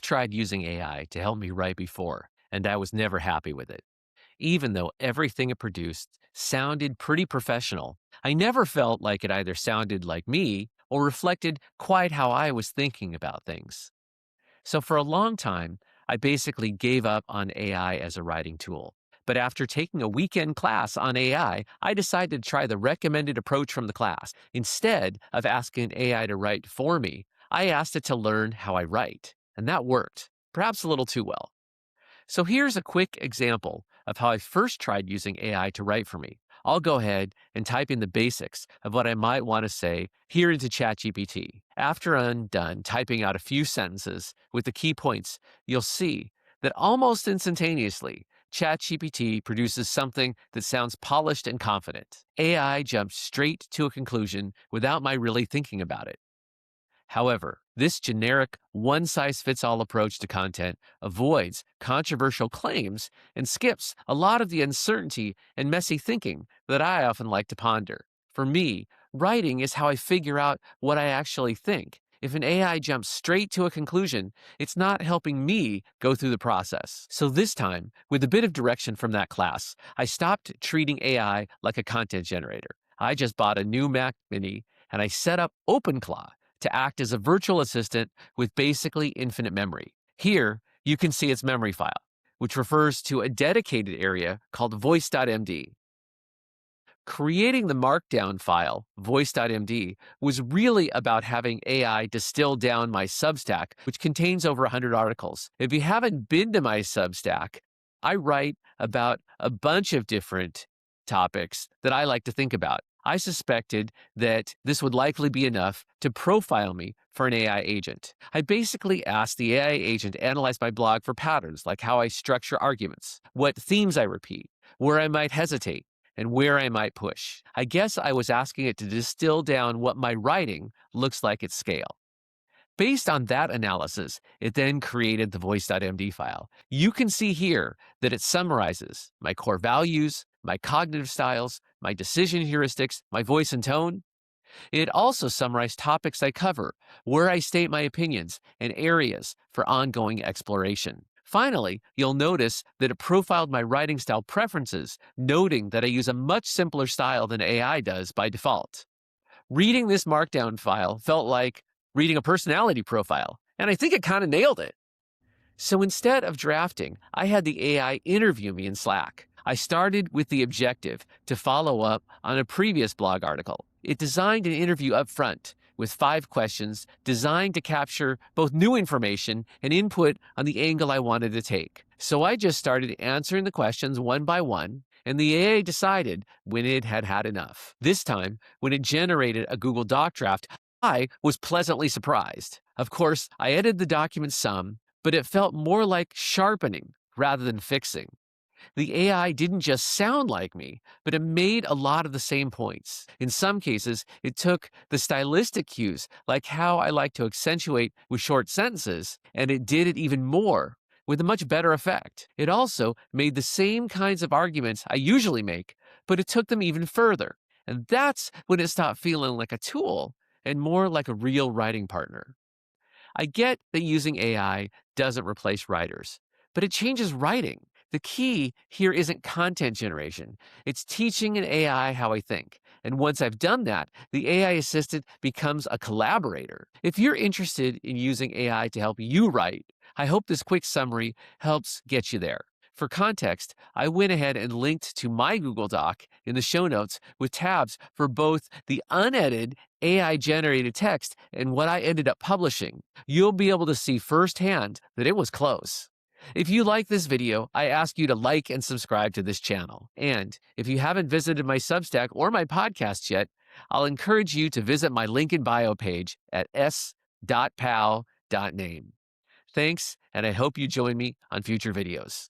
I've tried using AI to help me write before, and I was never happy with it. Even though everything it produced sounded pretty professional, I never felt like it either sounded like me or reflected quite how I was thinking about things. So for a long time, I basically gave up on AI as a writing tool. But after taking a weekend class on AI, I decided to try the recommended approach from the class. Instead of asking AI to write for me, I asked it to learn how I write. And that worked, perhaps a little too well. So here's a quick example of how I first tried using AI to write for me. I'll go ahead and type in the basics of what I might want to say here into ChatGPT. After I'm done typing out a few sentences with the key points, you'll see that almost instantaneously, ChatGPT produces something that sounds polished and confident. AI jumped straight to a conclusion without my really thinking about it. However, this generic one size fits all approach to content avoids controversial claims and skips a lot of the uncertainty and messy thinking that I often like to ponder. For me, writing is how I figure out what I actually think. If an AI jumps straight to a conclusion, it's not helping me go through the process. So this time, with a bit of direction from that class, I stopped treating AI like a content generator. I just bought a new Mac Mini and I set up OpenClaw to act as a virtual assistant with basically infinite memory. Here, you can see its memory file, which refers to a dedicated area called VOICE.md. Creating the markdown file, voice.md, was really about having AI distill down my Substack, which contains over 100 articles. If you haven't been to my Substack, I write about a bunch of different topics that I like to think about. I suspected that this would likely be enough to profile me for an AI agent. I basically asked the AI agent to analyze my blog for patterns like how I structure arguments, what themes I repeat, where I might hesitate, and where I might push. I guess I was asking it to distill down what my writing looks like at scale. Based on that analysis, it then created the voice.md file. You can see here that it summarizes my core values, my cognitive styles, my decision heuristics, my voice and tone. It also summarized topics I cover, where I state my opinions, and areas for ongoing exploration. Finally, you'll notice that it profiled my writing style preferences, noting that I use a much simpler style than AI does by default. Reading this markdown file felt like reading a personality profile, and I think it kind of nailed it. So instead of drafting, I had the AI interview me in Slack. I started with the objective to follow up on a previous blog article. It designed an interview up front with 5 questions designed to capture both new information and input on the angle I wanted to take. So I just started answering the questions one by one, and the AI decided when it had had enough. This time, when it generated a Google Doc draft, I was pleasantly surprised. Of course, I edited the document some, but it felt more like sharpening rather than fixing. The AI didn't just sound like me, but it made a lot of the same points. In some cases, it took the stylistic cues, like how I like to accentuate with short sentences, and it did it even more with a much better effect. It also made the same kinds of arguments I usually make, but it took them even further. And that's when it stopped feeling like a tool and more like a real writing partner. I get that using AI doesn't replace writers, but it changes writing. The key here isn't content generation. It's teaching an AI how I think. And once I've done that, the AI assistant becomes a collaborator. If you're interested in using AI to help you write, I hope this quick summary helps get you there. For context, I went ahead and linked to my Google Doc in the show notes with tabs for both the unedited AI-generated text and what I ended up publishing. You'll be able to see firsthand that it was close. If you like this video, I ask you to like and subscribe to this channel. And if you haven't visited my Substack or my podcast yet, I'll encourage you to visit my link in bio page at s.pal.name. Thanks, and I hope you join me on future videos.